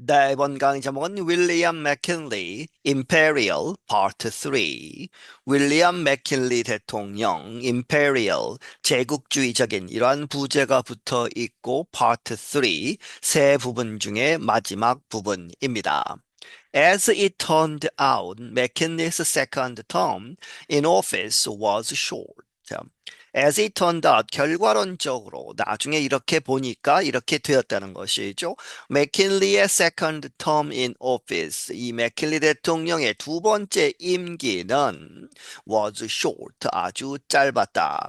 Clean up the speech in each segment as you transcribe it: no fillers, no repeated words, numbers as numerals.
네, 이번 강의 제목은 윌리엄 맥킨리 임페리얼 파트 3. 윌리엄 맥킨리 대통령 임페리얼 제국주의적인 이러한 부제가 붙어 있고 파트 3 세 부분 중에 마지막 부분입니다. As it turned out, McKinley's second term in office was short. As it turned out, 결과론적으로 나중에 이렇게 보니까 이렇게 되었다는 것이죠. 맥킨리의 second term in office, 이 맥킨리 대통령의 두 번째 임기는 was short, 아주 짧았다.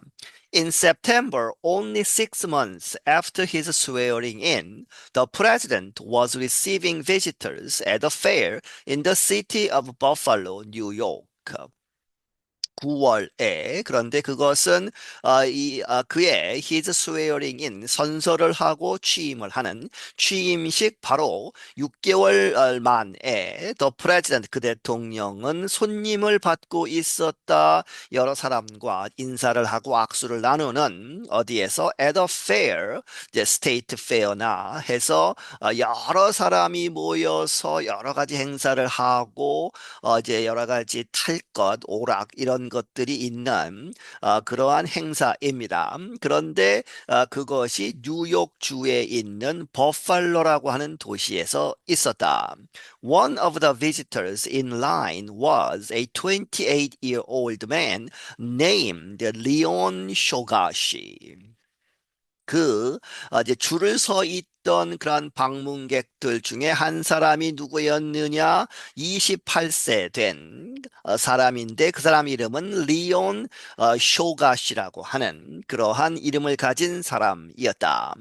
In September, only 6 months after his swearing in, the president was receiving visitors at a fair in the city of Buffalo, New York. 9월에 그런데 그것은 그의 his swearing in 선서를 하고 취임을 하는 취임식 바로 6개월 만에 the president 그 대통령은 손님을 받고 있었다. 여러 사람과 인사를 하고 악수를 나누는 어디에서 at a fair 이제 state fair나 해서 여러 사람이 모여서 여러 가지 행사를 하고 이제 여러 가지 탈 것, 오락 이런 것들이 있는 그러한 행사입니다. 그런데 그것이 뉴욕주에 있는 버팔로라고 하는 도시에서 있었다. One of the visitors in line was a 28-year-old man named Leon Shogashi. 이제 줄을 서 있던 그런 방문객들 중에 한 사람이 누구였느냐? 28세 된 사람인데 그 사람 이름은 리온 쇼가시라고 하는 그러한 이름을 가진 사람이었다.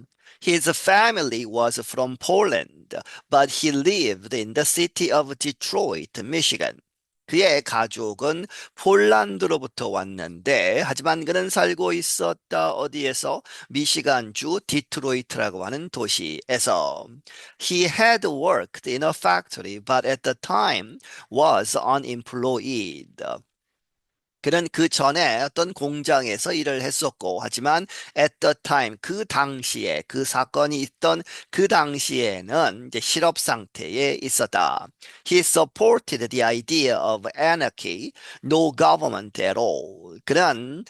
His family was from Poland, but he lived in the city of Detroit, Michigan. 그의 가족은 폴란드로부터 왔는데, 하지만 그는 살고 있었다. 어디에서? 미시간주 디트로이트라고 하는 도시에서. He had worked in a factory, but at the time was unemployed. 그는 그 전에 어떤 공장에서 일을 했었고, 하지만 at the time, 그 당시에, 그 사건이 있던 그 당시에는 이제 실업 상태에 있었다. He supported the idea of anarchy, no government at all. 그는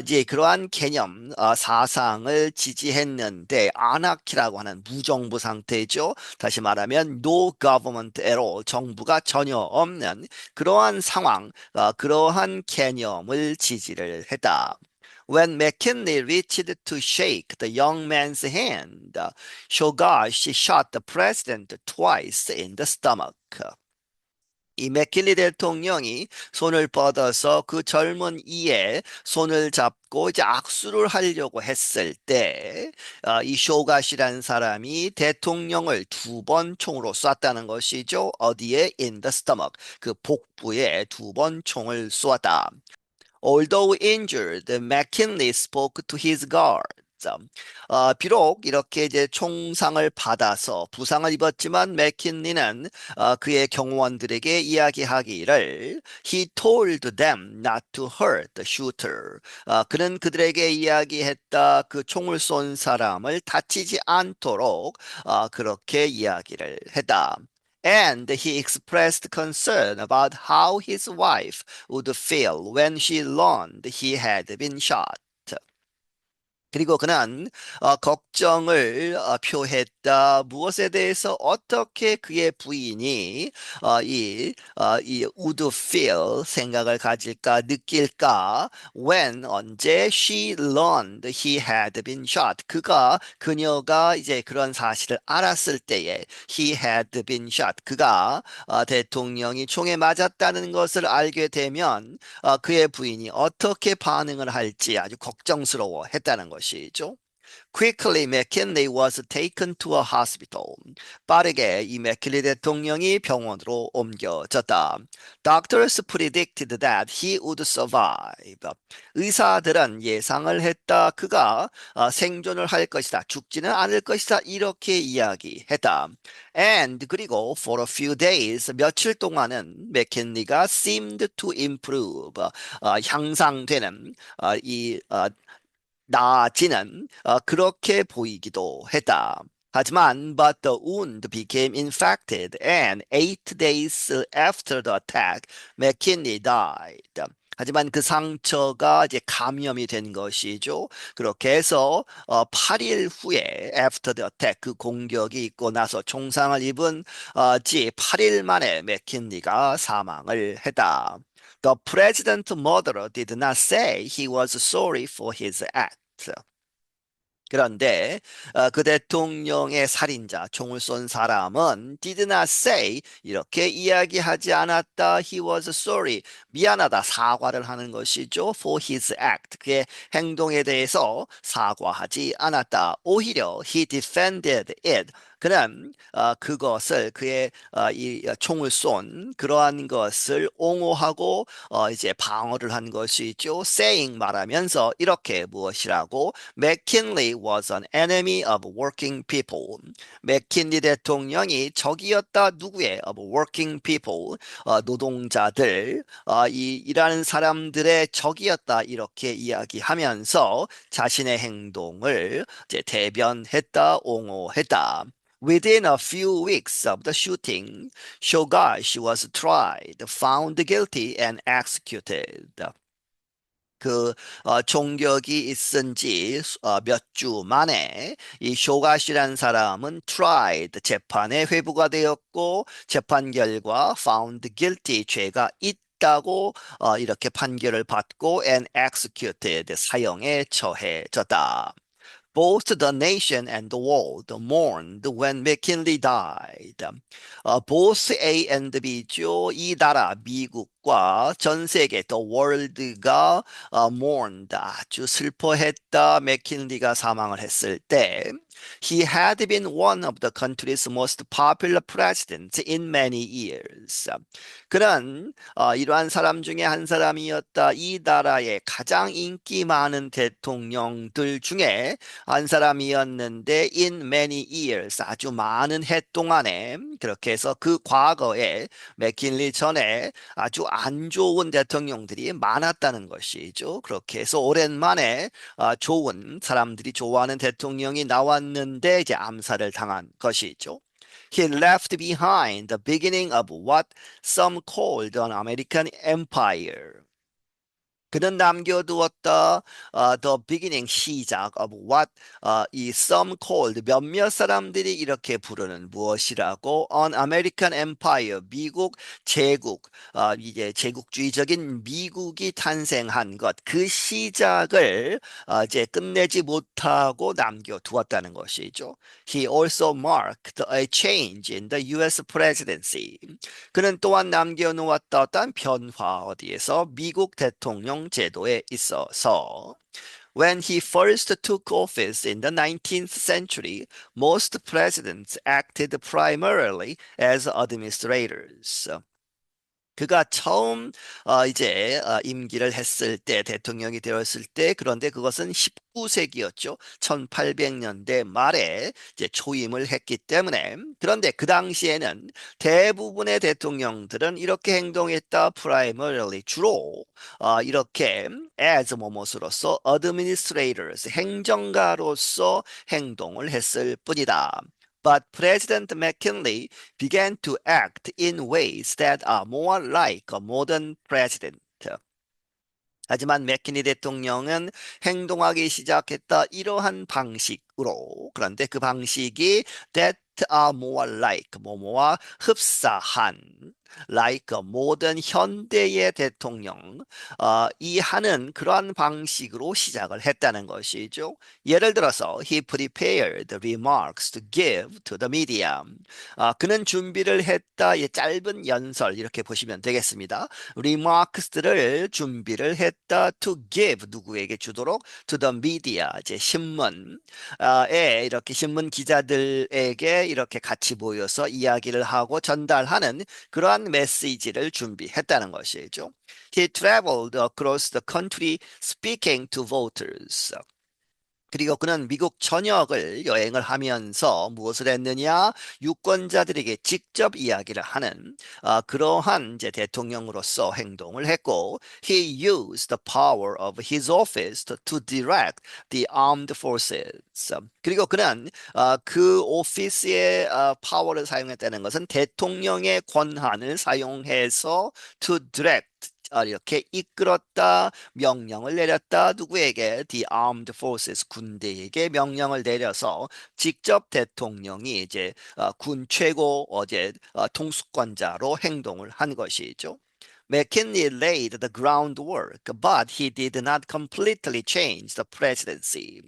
이제 그러한 개념, 사상을 지지했는데, 아나키라고 하는 무정부 상태죠. 다시 말하면 no government at all, 정부가 전혀 없는 그러한 상황, 그러한 개념을 지지를 했다. When McKinley reached to shake the young man's hand, Shogashi shot the president twice in the stomach. 이 맥킬리 대통령이 손을 뻗어서 그 젊은 이의 손을 잡고 이제 악수를 하려고 했을 때, 이 쇼갓이라는 사람이 대통령을 2번 총으로 쐈다는 것이죠. 어디에? In the stomach. 그 복부에 2번 총을 쏘았다. Although injured, McKinley spoke to his guards. 비록 이렇게 이제 총상을 받아서 부상을 입었지만 맥킨리는 그의 경호원들에게 이야기하기를 He told them not to hurt the shooter. 그는 그들에게 이야기했다. 그 총을 쏜 사람을 다치지 않도록 그렇게 이야기를 했다. And he expressed concern about how his wife would feel when she learned he had been shot. 그리고 그는 걱정을 표했다. 무엇에 대해서 어떻게 그의 부인이 이 would feel 생각을 가질까 느낄까? When 언제 she learned he had been shot. 그녀가 이제 그런 사실을 알았을 때에 he had been shot. 그가 대통령이 총에 맞았다는 것을 알게 되면 그의 부인이 어떻게 반응을 할지 아주 걱정스러워 했다는 것이죠. Quickly, McKinley was taken to a hospital. 빠르게 이 맥킬리 대통령이 병원으로 옮겨졌다. Doctors predicted that he would survive. 의사들은 예상을 했다. 그가 생존을 할 것이다. 죽지는 않을 것이다. 이렇게 이야기했다. And 그리고 for a few days, 며칠 동안은 맥킨리가 seemed to improve. 향상되는 이 나아지는 그렇게 보이기도 했다. 하지만 but the wound became infected and 8 days after the attack, McKinley died. 하지만 그 상처가 이제 감염이 된 것이죠. 그렇게 해서 8일 후에 after the attack 그 공격이 있고 나서 총상을 입은 지 8일 만에 맥킨리가 사망을 했다. The president's mother did not say he was sorry for his act. 그런데 그 대통령의 살인자, 총을 쏜 사람은 did not say 이렇게 이야기하지 않았다. He was sorry. 미안하다. 사과를 하는 것이죠. For his act. 그의 행동에 대해서 사과하지 않았다. 오히려 he defended it. 그는 그것을 그의 이 총을 쏜 그러한 것을 옹호하고 이제 방어를 한 것이죠. saying 말하면서 이렇게 무엇이라고 맥킨리 was an enemy of working people. 맥킨리 대통령이 적이었다. 누구의? of working people. 노동자들, 이 일하는 사람들의 적이었다. 이렇게 이야기하면서 자신의 행동을 이제 대변했다, 옹호했다. Within a few weeks of the shooting, Shogash was tried, found guilty, and executed. 그 총격이 있은 지 몇 주 만에 이 쇼가시라는 사람은 tried 재판에 회부가 되었고 재판 결과 found guilty 죄가 있다고 이렇게 판결을 받고 and executed 사형에 처해졌다. Both the nation and the world mourned when McKinley died. both A and B죠. 이 나라 미국과 전 세계 the world가 mourned 아주 슬퍼했다. 맥킨리가 사망을 했을 때 he had been one of the country's most popular presidents in many years. 그는 이러한 사람 중에 한 사람이었다. 이 나라의 가장 인기 많은 대통령들 중에 한 사람이었는데 in many years 아주 많은 해 동안에 그렇게 해서 그 과거에 맥킨리 전에 아주 안 좋은 대통령들이 많았다는 것이죠. 그렇게 해서 오랜만에 좋은 사람들이 좋아하는 대통령이 나왔는데 이제 암살을 당한 것이죠. He left behind the beginning of what some called an American empire. 그는 남겨두었다. The beginning 시작 of what 이 some called 몇몇 사람들이 이렇게 부르는 무엇이라고 an American empire 미국 제국 이제 제국주의적인 미국이 탄생한 것 그 시작을 이제 끝내지 못하고 남겨두었다는 것이죠. He also marked a change in the U.S. presidency. 그는 또한 남겨놓았다 어떤 변화 어디에서 미국 대통령 제도에 있어서 When he first took office in the 19th century, most presidents acted primarily as administrators. 그가 처음 이제 임기를 했을 때 대통령이 되었을 때 그런데 그것은 19세기였죠. 1800년대 말에 이제 초임을 했기 때문에 그런데 그 당시에는 대부분의 대통령들은 이렇게 행동했다. primarily 주로 이렇게 as 뭐뭇으로서 administrators 행정가로서 행동을 했을 뿐이다. But President McKinley began to act in ways that are more like a modern president. 하지만 맥키니 대통령은 행동하기 시작했다. 이러한 방식으로. 그런데 그 방식이 that are more like 뭐뭐와 흡사한 like a modern 현대의 대통령 이 하는 그러한 방식으로 시작을 했다는 것이죠. 예를 들어서 he prepared remarks to give to the media. 그는 준비를 했다. 이 짧은 연설 이렇게 보시면 되겠습니다. remarks들을 준비를 했다. to give 누구에게 주도록 to the media 이제 신문에 이렇게 신문 기자들에게 이렇게 같이 모여서 이야기를 하고 전달하는 그러한 메시지를 준비했다는 것이죠. He traveled across the country speaking to voters. 그리고 그는 미국 전역을 여행을 하면서 무엇을 했느냐? 유권자들에게 직접 이야기를 하는 그러한 이제 대통령으로서 행동을 했고, he used the power of his office to direct the armed forces. 그리고 그는 그 오피스의 파워를 사용했다는 것은 대통령의 권한을 사용해서 to direct 이렇게 이끌었다, 명령을 내렸다. 누구에게? The Armed Forces, 군대에게 명령을 내려서 직접 대통령이 이제 군 최고 통수권자로 행동을 한 것이죠. McKinley laid the groundwork, but he did not completely change the presidency.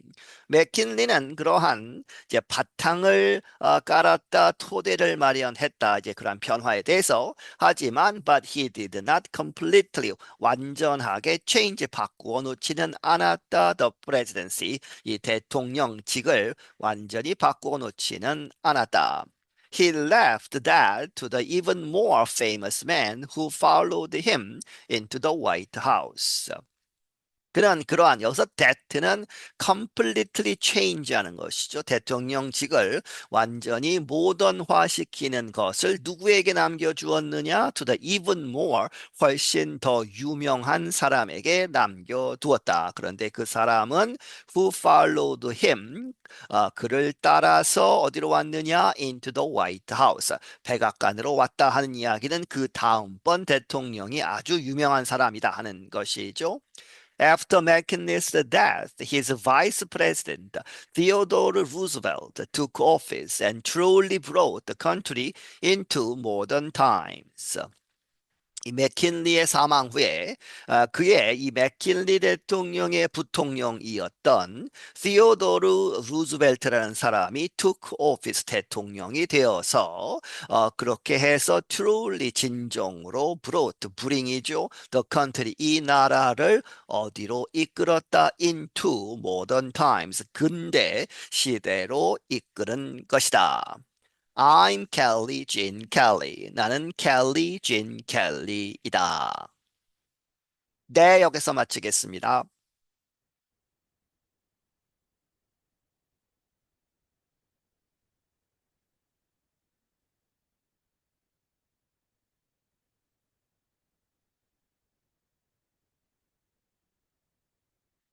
맥킨리는 그러한 이제 바탕을 깔았다, 토대를 마련했다, 이제 그런 변화에 대해서 하지만 but he did not completely 완전하게 change 바꾸어 놓지는 않았다. The presidency 이 대통령직을 완전히 바꾸어 놓지는 않았다. He left that to the even more famous man who followed him into the White House. 그러한 여기서 that는 completely change하는 것이죠. 대통령직을 완전히 모던화시키는 것을 누구에게 남겨주었느냐? To the even more 훨씬 더 유명한 사람에게 남겨두었다. 그런데 그 사람은 who followed him 그를 따라서 어디로 왔느냐? Into the White House. 백악관으로 왔다 하는 이야기는 그 다음번 대통령이 아주 유명한 사람이다 하는 것이죠. After McKinley's death, his vice president, Theodore Roosevelt, took office and truly brought the country into modern times. 이 맥킨리의 사망 후에 그의 이 맥킨리 대통령의 부통령이었던 시오도르 루즈벨트라는 사람이 took office 대통령이 되어서 그렇게 해서 truly 진정으로 brought bring이죠. the country 이 나라를 어디로 이끌었다 into modern times 근대 시대로 이끄는 것이다. I'm Kelly Jean Kelly. 나는 Kelly Jean Kelly이다. 네, 여기서 마치겠습니다.